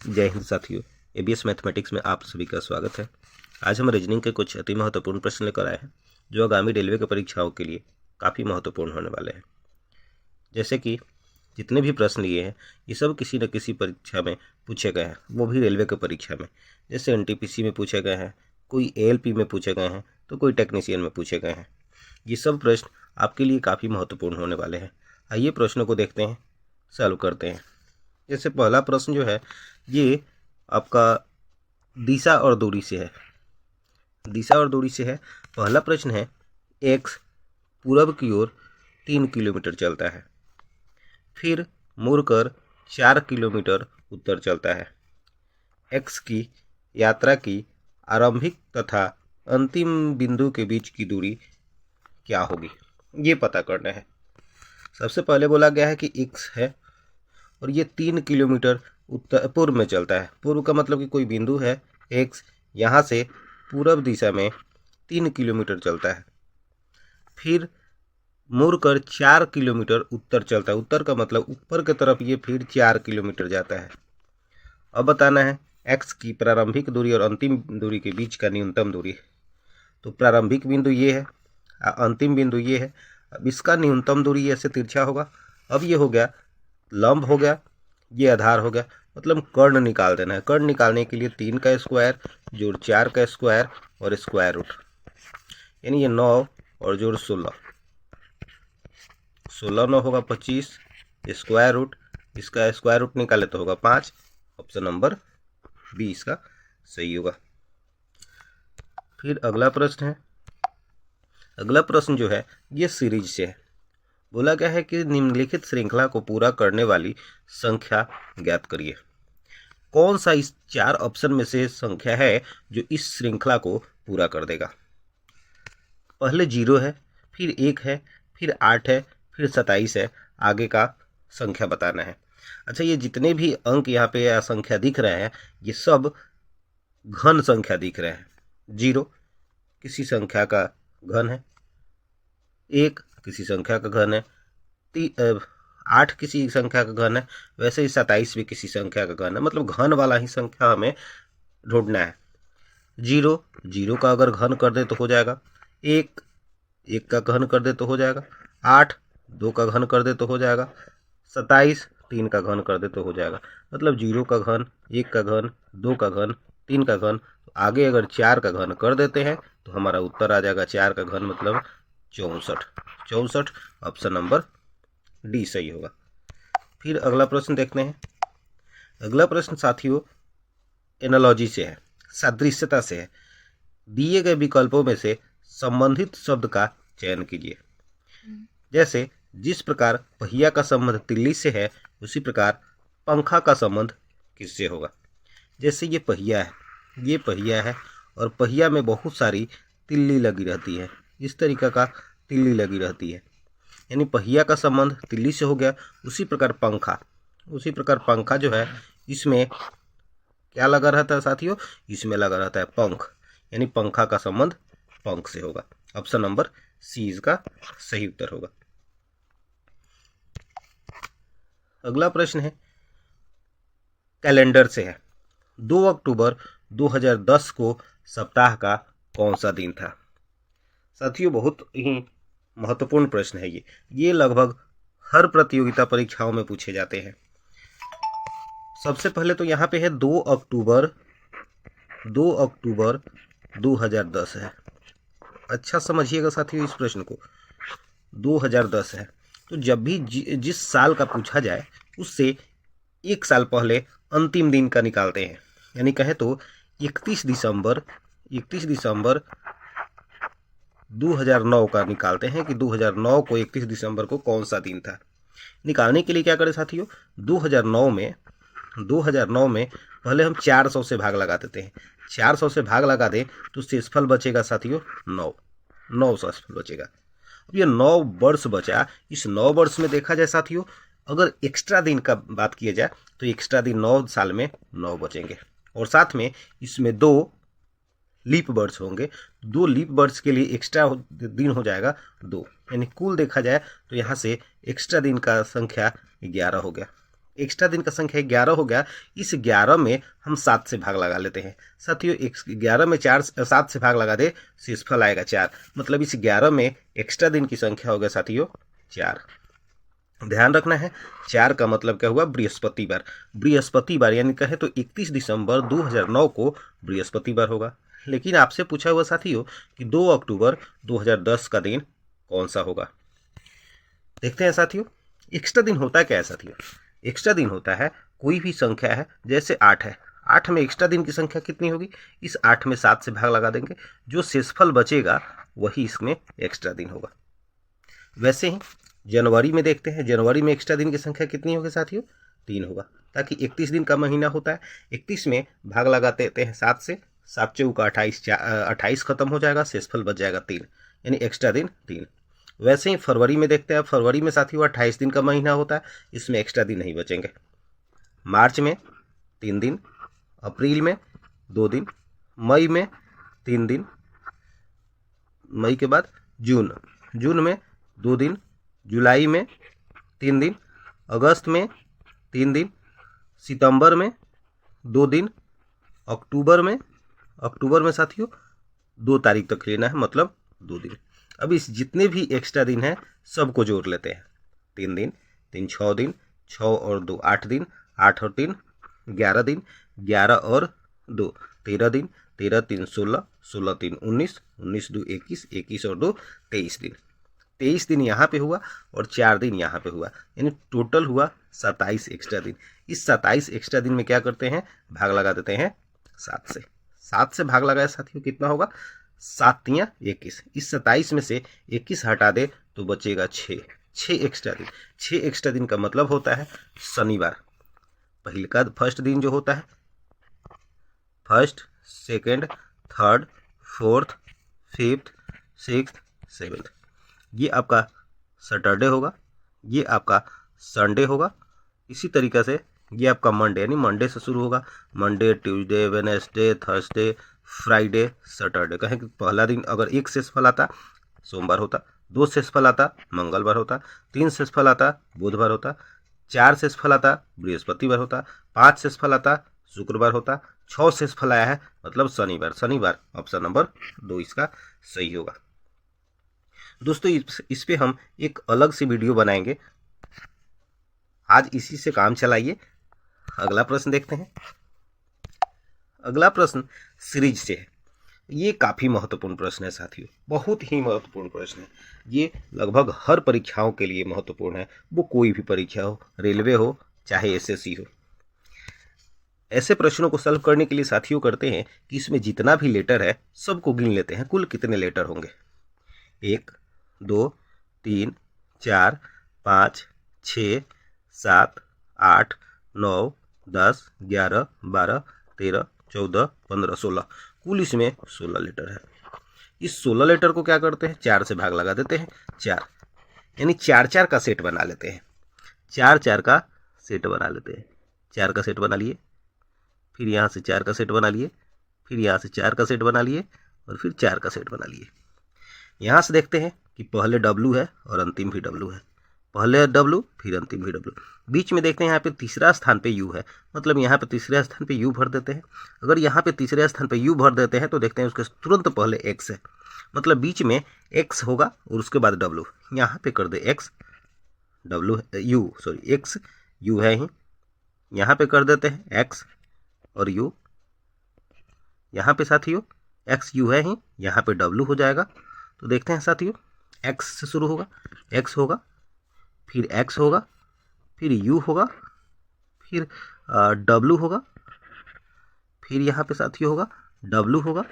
जय हिंद साथियों, ABS mathematics में आप सभी का स्वागत है। आज हम रीजनिंग के कुछ अति महत्वपूर्ण प्रश्न लेकर आए हैं जो आगामी रेलवे की परीक्षाओं के लिए काफ़ी महत्वपूर्ण होने वाले हैं। जैसे कि जितने भी प्रश्न लिए हैं ये सब किसी न किसी परीक्षा में पूछे गए हैं, वो भी रेलवे की परीक्षा में। जैसे एनटीपीसी में पूछे गए हैं, कोई एएलपी में पूछे गए हैं, तो कोई टेक्नीशियन में पूछे गए हैं। ये सब प्रश्न आपके लिए काफ़ी महत्वपूर्ण होने वाले हैं। आइए प्रश्नों को देखते हैं, सॉल्व करते हैं। जैसे पहला प्रश्न जो है ये आपका दिशा और दूरी से है। पहला प्रश्न है, एक्स पूरब की ओर 3 किलोमीटर चलता है, फिर मुड़कर 4 किलोमीटर उत्तर चलता है। एक्स की यात्रा की आरंभिक तथा अंतिम बिंदु के बीच की दूरी क्या होगी, ये पता करना है। सबसे पहले बोला गया है कि एक्स है और ये 3 किलोमीटर उत्तर पूर्व में चलता है। पूर्व का मतलब कि कोई बिंदु है एक्स, यहाँ से पूरब दिशा में 3 किलोमीटर चलता है, फिर मुड़कर 4 किलोमीटर उत्तर चलता है। उत्तर का मतलब ऊपर की तरफ ये फिर 4 किलोमीटर जाता है। अब बताना है एक्स की प्रारंभिक दूरी और अंतिम दूरी के बीच का न्यूनतम दूरी। तो प्रारंभिक बिंदु ये है, अंतिम बिंदु ये है। अब इसका न्यूनतम दूरी ऐसे तिरछा होगा। अब ये हो गया लंब, हो गया ये आधार, हो गया मतलब कर्ण निकाल देना है। कर्ण निकालने के लिए 3 का स्क्वायर जोड़ 4 का स्क्वायर और स्क्वायर रूट, यानी ये 9 और जोड़ 16, 16 9 होगा 25, स्क्वायर रूट, इसका स्क्वायर रूट निकाले तो होगा 5। ऑप्शन नंबर बी इसका सही होगा। फिर अगला प्रश्न है, अगला प्रश्न जो है ये सीरीज से है। बोला गया है कि निम्नलिखित श्रृंखला को पूरा करने वाली संख्या ज्ञात करिए। कौन सा इस 4 ऑप्शन में से संख्या है जो इस श्रृंखला को पूरा कर देगा। पहले 0 है, फिर 1 है, फिर 8 है, फिर 27 है। आगे का संख्या बताना है। अच्छा, ये जितने भी अंक यहाँ पे या संख्या दिख रहे हैं ये सब घन संख्या दिख रहे हैं। 0 किसी संख्या का घन है, 1 किसी संख्या का घन है, 8 किसी संख्या का घन है, वैसे ही 27 भी किसी संख्या का घन है। मतलब घन वाला ही संख्या हमें ढूंढना है। 0 का अगर घन कर दे तो हो जाएगा, 1 का घन कर दे तो हो जाएगा, 8 2 का घन कर दे तो हो जाएगा, 27 3 का घन कर दे तो हो जाएगा। मतलब 0 का घन, 1 का घन, 2 का घन, 3 का घन, तो आगे अगर 4 का घन कर देते हैं तो हमारा उत्तर आ जाएगा 4 का घन मतलब 64। ऑप्शन नंबर डी सही होगा। फिर अगला प्रश्न देखते हैं। अगला प्रश्न साथियों एनालॉजी से है, सादृश्यता से है। दिए गए विकल्पों में से संबंधित शब्द का चयन कीजिए। जैसे जिस प्रकार पहिया का संबंध तिल्ली से है उसी प्रकार पंखा का संबंध किससे होगा। जैसे ये पहिया है और पहिया में बहुत सारी तिल्ली लगी रहती है, इस तरीके का तिल्ली लगी रहती है, यानी पहिया का संबंध तिल्ली से हो गया। उसी प्रकार पंखा जो है इसमें क्या लगा रहता है साथियों, इसमें लगा रहता है पंख, यानी पंखा का संबंध पंख से होगा। ऑप्शन नंबर सी इसका सही उत्तर होगा। अगला प्रश्न है कैलेंडर से है। 2 अक्टूबर 2010 को सप्ताह का कौन सा दिन था। साथियों बहुत ही महत्वपूर्ण प्रश्न है ये लगभग हर प्रतियोगिता परीक्षाओं में पूछे जाते हैं। सबसे पहले तो यहाँ पे है 2 अक्टूबर 2010 है। अच्छा समझिएगा साथियों इस प्रश्न को, 2010 है तो जब भी जिस साल का पूछा जाए उससे 1 साल पहले अंतिम दिन का निकालते हैं। यानी कहे तो 31 दिसंबर 2009 का निकालते हैं कि 2009 को 31 दिसंबर को कौन सा दिन था। निकालने के लिए क्या करें साथियों, 2009 में पहले हम 400 से भाग लगा देते हैं। 400 से भाग लगा दें तो शेषफल बचेगा साथियों 9 शेषफल बचेगा। अब ये 9 वर्ष बचा। इस 9 वर्ष में देखा जाए साथियों, अगर एक्स्ट्रा दिन का बात किया जाए तो एक्स्ट्रा दिन 9 साल में 9 बचेंगे और साथ में इसमें 2 लीप वर्ष होंगे। 2 लीप वर्ष के लिए एक्स्ट्रा दिन हो जाएगा 2, यानी कुल देखा जाए तो यहाँ से एक्स्ट्रा दिन का संख्या 11 हो गया। एक्स्ट्रा दिन का संख्या 11 हो गया। इस 11 में हम 7 से भाग लगा लेते हैं साथियों। 11 में 7 से भाग लगा दे, शेषफल आएगा 4। मतलब इस 11 में एक्स्ट्रा दिन की संख्या हो गया साथियों 4। ध्यान रखना है 4 का मतलब क्या हुआ, बृहस्पतिवार। बृहस्पतिवार यानी कहे तो 31 दिसंबर 2009 को बृहस्पतिवार होगा। लेकिन आपसे पूछा हुआ साथियों कि 2 अक्टूबर 2010 का दिन कौन सा होगा। देखते हैं साथियों, एक्स्ट्रा दिन होता क्या है साथियों। एक्स्ट्रा दिन होता है कोई भी संख्या है, जैसे 8 है, 8 में एक्स्ट्रा दिन की संख्या कितनी होगी, इस 8 में 7 से भाग लगा देंगे, जो शेषफल बचेगा वही इसमें एक्स्ट्रा दिन होगा। वैसे ही जनवरी में देखते हैं, जनवरी में एक्स्ट्रा दिन की संख्या कितनी होगी साथियों, 3 होगा, ताकि 31 दिन का महीना होता है। 31 में भाग लगाते हैं 7 से, 7 चौका 28 खत्म हो जाएगा, शेषफल बच जाएगा 3, यानी एक्स्ट्रा दिन 3। वैसे ही फरवरी में देखते हैं, फरवरी में साथियों 28 दिन का महीना होता है, इसमें एक्स्ट्रा दिन नहीं बचेंगे। मार्च में 3 दिन, अप्रैल में 2 दिन, मई में 3 दिन, मई के बाद जून, जून में 2 दिन, जुलाई में 3 दिन, अगस्त में 3 दिन, सितंबर में 2 दिन, अक्टूबर में साथियों 2 तारीख तक लेना है, मतलब 2 दिन। अब इस जितने भी एक्स्ट्रा दिन हैं सबको जोड़ लेते हैं। 3 दिन, 3 6 दिन, 6 और 2 8 दिन, 8 और 3 11 दिन, 11 और 2 13 दिन, 13 3 16, 16 3 19, 19 2 21, 21 और 2 23 दिन। 23 दिन यहाँ पे हुआ और 4 दिन यहाँ पे हुआ, यानी टोटल हुआ 27 एक्स्ट्रा दिन। इस 27 एक्स्ट्रा दिन में क्या करते हैं, भाग लगा देते हैं 7 से। 7 से भाग लगाए साथियों कितना होगा, 7 तियां 21। इस 27 में से 21 हटा दे तो बचेगा 6 एक्स्ट्रा दिन। 6 एक्स्ट्रा दिन का मतलब होता है शनिवार। फर्स्ट दिन जो होता है, first, second, third, fourth, fifth, sixth, seventh, ये आपका सैटरडे होगा, ये आपका संडे होगा। इसी तरीक़े से ये आपका मंडे, यानी मंडे से शुरू होगा, Monday, Tuesday, Wednesday, Thursday, Friday, Saturday. कहें कि पहला दिन अगर 1 शेषफल आता सोमवार होता, 2 शेषफल आता मंगलवार होता, 3 शेषफल आता बुधवार होता, 4 शेषफल आता बृहस्पतिवार होता, 5 शेषफल आता शुक्रवार होता, 6 शेषफल आया है मतलब शनिवार। ऑप्शन नंबर 2 इसका सही होगा। दोस्तों इस पे हम एक अलग से वीडियो बनाएंगे, आज इसी से काम चलाइए। अगला प्रश्न देखते हैं। अगला प्रश्न सीरीज से है। ये काफ़ी महत्वपूर्ण प्रश्न है साथियों, बहुत ही महत्वपूर्ण प्रश्न है। ये लगभग हर परीक्षाओं के लिए महत्वपूर्ण है, वो कोई भी परीक्षा हो, रेलवे हो चाहे एसएससी हो। ऐसे प्रश्नों को सॉल्व करने के लिए साथियों करते हैं कि इसमें जितना भी लेटर है सबको गिन लेते हैं, कुल कितने लेटर होंगे। 1 2 3 4 5 6 7 8 9 10 11 12 13 14 15 16, कुल इसमें 16 लेटर है। इस 16 लेटर को क्या करते हैं, 4 से भाग लगा देते हैं, 4, यानी 4 का सेट बना लेते हैं। 4 का सेट बना लेते हैं, 4 का सेट बना लिए, फिर यहाँ से 4 का सेट बना लिए, फिर यहाँ से 4 का सेट बना लिए, और फिर 4 का सेट बना लिए। यहाँ से देखते हैं कि पहले W है और अंतिम भी W है, पहले W फिर अंतिम भी W। बीच में देखते हैं यहाँ पे तीसरा स्थान पे U है, मतलब यहाँ पे तीसरे स्थान पे U भर देते हैं। अगर यहाँ पे तीसरे स्थान पे U भर देते हैं तो देखते हैं उसके तुरंत पहले X है, मतलब बीच में X होगा और उसके बाद W। यहाँ पे कर दे X U है ही, यहाँ पे कर देते हैं X और U, यहाँ पे साथियों X U है ही, यहाँ पे W हो जाएगा। तो देखते हैं साथियों, X से शुरू होगा, X होगा, फिर X होगा, फिर U होगा, फिर W होगा, फिर यहाँ पे साथियों होगा W होगा,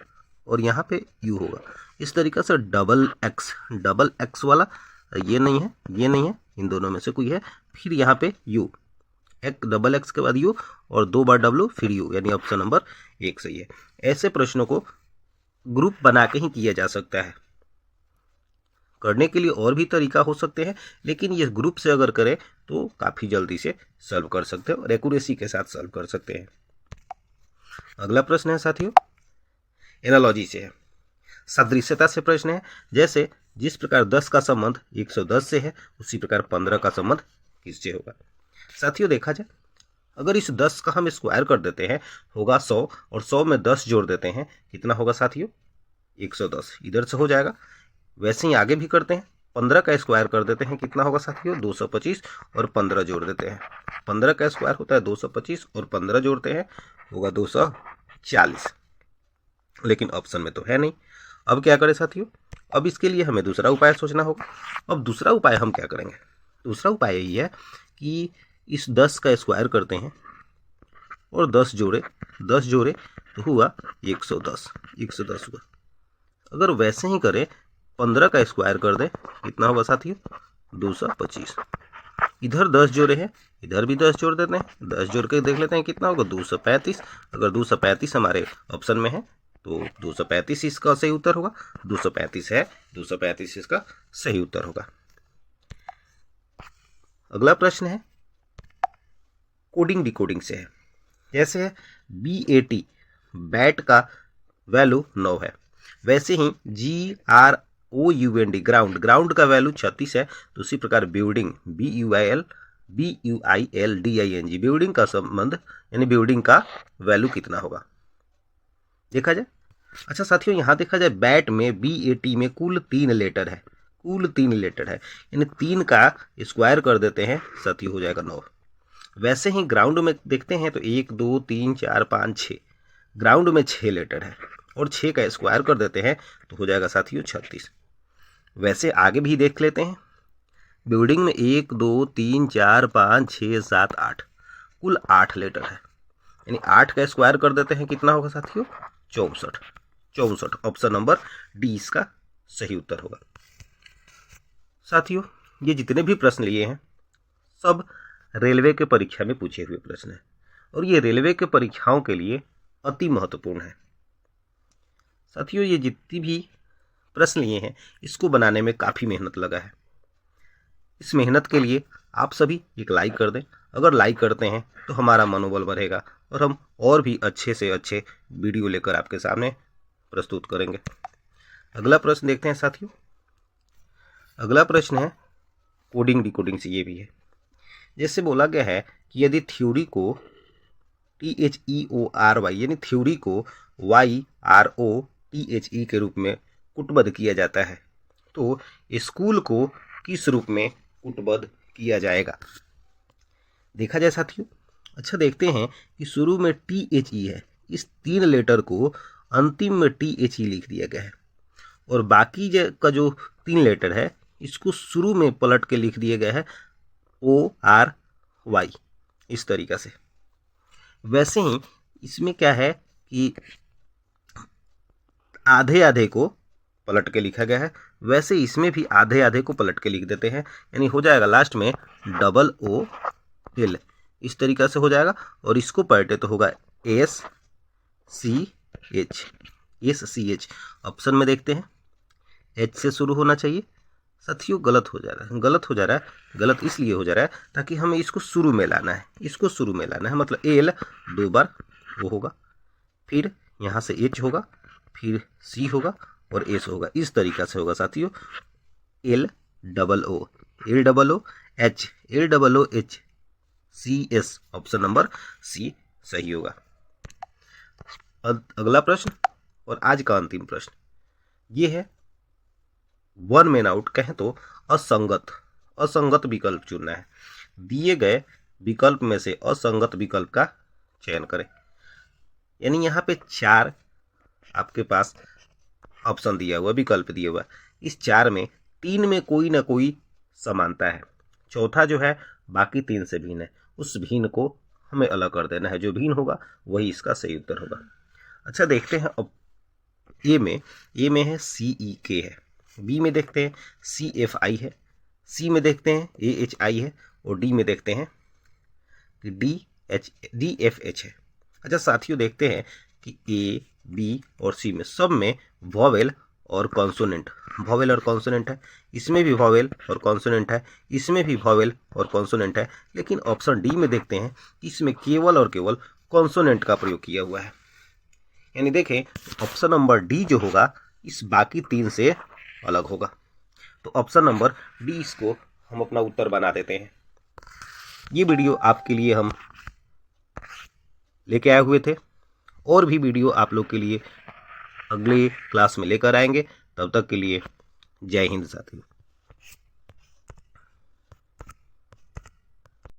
और यहाँ पे U होगा। इस तरीक़े से डबल एक्स वाला ये नहीं है, इन दोनों में से कोई है। फिर यहाँ पे U, एक डबल एक्स के बाद U और 2 बार W फिर U, यानी ऑप्शन नंबर 1 सही है। ऐसे प्रश्नों को ग्रुप बना के ही किया जा सकता है। करने के लिए और भी तरीका हो सकते हैं, लेकिन ये ग्रुप से अगर करें तो काफ़ी जल्दी से सॉल्व कर सकते हैं और एक्यूरेसी के साथ सॉल्व कर सकते हैं। अगला प्रश्न है साथियों, एनालॉजी से है, सदृश्यता से प्रश्न है। जैसे जिस प्रकार 10 का संबंध 110 से है, उसी प्रकार 15 का संबंध किससे होगा। साथियों देखा जाए, अगर इस 10 का हम स्क्वायर कर देते हैं होगा 100, और 100 में 10 जोड़ देते हैं कितना होगा साथियों 110, इधर से हो जाएगा। वैसे ही आगे भी करते हैं, 15 का स्क्वायर कर देते हैं कितना होगा साथियों 225, और 15 जोड़ देते हैं। 15 का स्क्वायर होता है 225 और 15 जोड़ते हैं होगा 240, लेकिन ऑप्शन में तो है नहीं। अब क्या करें साथियों, अब इसके लिए हमें दूसरा उपाय सोचना होगा। अब दूसरा उपाय हम क्या करेंगे, दूसरा उपाय यही है कि इस 10 का स्क्वायर करते हैं और 10 जोड़े तो हुआ 110 हुआ। अगर वैसे ही करें 15 का स्क्वायर कर दें कितना होगा साथियों 225, इधर 10 जोड़े हैं, इधर भी 10 जोड़ देते हैं, 10 जोड़ के देख लेते हैं कितना होगा 235। अगर 235 हमारे ऑप्शन में है तो 235 इसका सही उत्तर होगा, 235 है, 235 इसका सही उत्तर होगा। अगला प्रश्न है कोडिंग डिकोडिंग से है। जैसे है BAT बैट का वैल्यू 9 है, वैसे ही GROUND ग्राउंड का वैल्यू 36 है, तो उसी प्रकार बिल्डिंग BUILDING बिल्डिंग का संबंध यानी बिल्डिंग का वैल्यू कितना होगा देखा जाए। अच्छा साथियों यहाँ देखा जाए बैट में BAT में कुल 3 लेटर है, यानी 3 का स्क्वायर कर देते हैं साथियों हो जाएगा 9। वैसे ही ग्राउंड में देखते हैं तो 1 2 3 4 5 6, ग्राउंड में 6 लेटर है और 6 का स्क्वायर कर देते हैं तो हो जाएगा साथियों 36। वैसे आगे भी देख लेते हैं, बिल्डिंग में 1 2 3 4 5 6 7 8, कुल 8 लेटर है, यानी 8 का स्क्वायर कर देते हैं कितना होगा साथियों 64। ऑप्शन नंबर डी इसका सही उत्तर होगा। साथियों ये जितने भी प्रश्न लिए हैं सब रेलवे के परीक्षा में पूछे हुए प्रश्न हैं, और ये रेलवे के परीक्षाओं के लिए अति महत्वपूर्ण है। साथियों ये जितनी भी प्रश्न लिए हैं इसको बनाने में काफ़ी मेहनत लगा है। इस मेहनत के लिए आप सभी एक लाइक कर दें। अगर लाइक करते हैं तो हमारा मनोबल बढ़ेगा और हम और भी अच्छे से अच्छे वीडियो लेकर आपके सामने प्रस्तुत करेंगे। अगला प्रश्न देखते हैं साथियों। अगला प्रश्न है कोडिंग डिकोडिंग से ये भी है। जैसे बोला गया है कि यदि थ्योरी को THEORY यानी थ्योरी को YROTHE के रूप में कूटबद्ध किया जाता है तो स्कूल को किस रूप में कूटबद्ध किया जाएगा देखा जाए साथियों। अच्छा देखते हैं कि शुरू में THE है, इस 3 लेटर को अंतिम में THE लिख दिया गया है, और बाकी का जो 3 लेटर है इसको शुरू में पलट के लिख दिया गया है ORY इस तरीक़ा से। वैसे ही इसमें क्या है कि आधे आधे को पलट के लिखा गया है, वैसे इसमें भी आधे आधे को पलट के लिख देते हैं, यानी हो जाएगा लास्ट में OOL इस तरीक़ा से हो जाएगा, और इसको पलटे तो होगा SCH। ऑप्शन में देखते हैं H से शुरू होना चाहिए साथियों, गलत हो जा रहा है। गलत इसलिए हो जा रहा है ताकि हमें इसको शुरू में लाना है, मतलब L 2 बार वो होगा, फिर यहाँ से H होगा, फिर C होगा और S होगा, इस तरीक़ा से होगा साथियों LOOH ऑप्शन नंबर C सही होगा। अगला प्रश्न और आज का अंतिम प्रश्न ये है 1 मैन आउट कहें तो असंगत विकल्प चुनना है। दिए गए विकल्प में से असंगत विकल्प का चयन करें, यानी यहाँ पे 4 आपके पास ऑप्शन दिया हुआ, विकल्प दिया हुआ, इस 4 में 3 में कोई ना कोई समानता है, चौथा जो है बाकी 3 से भिन्न है, उस भिन्न को हमें अलग कर देना है, जो भिन्न होगा वही इसका सही उत्तर होगा। अच्छा देखते हैं अब ए में है CEK है, बी में देखते हैं CFI है, सी में देखते हैं AHI है, और डी में देखते हैं कि DFH है। अच्छा साथियों देखते हैं कि A, B और C में सब में वॉवेल और कॉन्सोनेंट है, इसमें भी वॉवेल और कॉन्सोनेंट है, इसमें भी वॉवेल और कॉन्सोनेंट है, लेकिन ऑप्शन डी में देखते हैं इसमें केवल और केवल कॉन्सोनेंट का प्रयोग किया हुआ है, यानी देखें ऑप्शन नंबर डी जो होगा इस बाकी 3 से अलग होगा। तो ऑप्शन नंबर डी इसको हम अपना उत्तर बना देते हैं। ये वीडियो आपके लिए हम लेके आए हुए थे, और भी वीडियो आप लोग के लिए अगले क्लास में लेकर आएंगे। तब तक के लिए जय हिंद साथियों।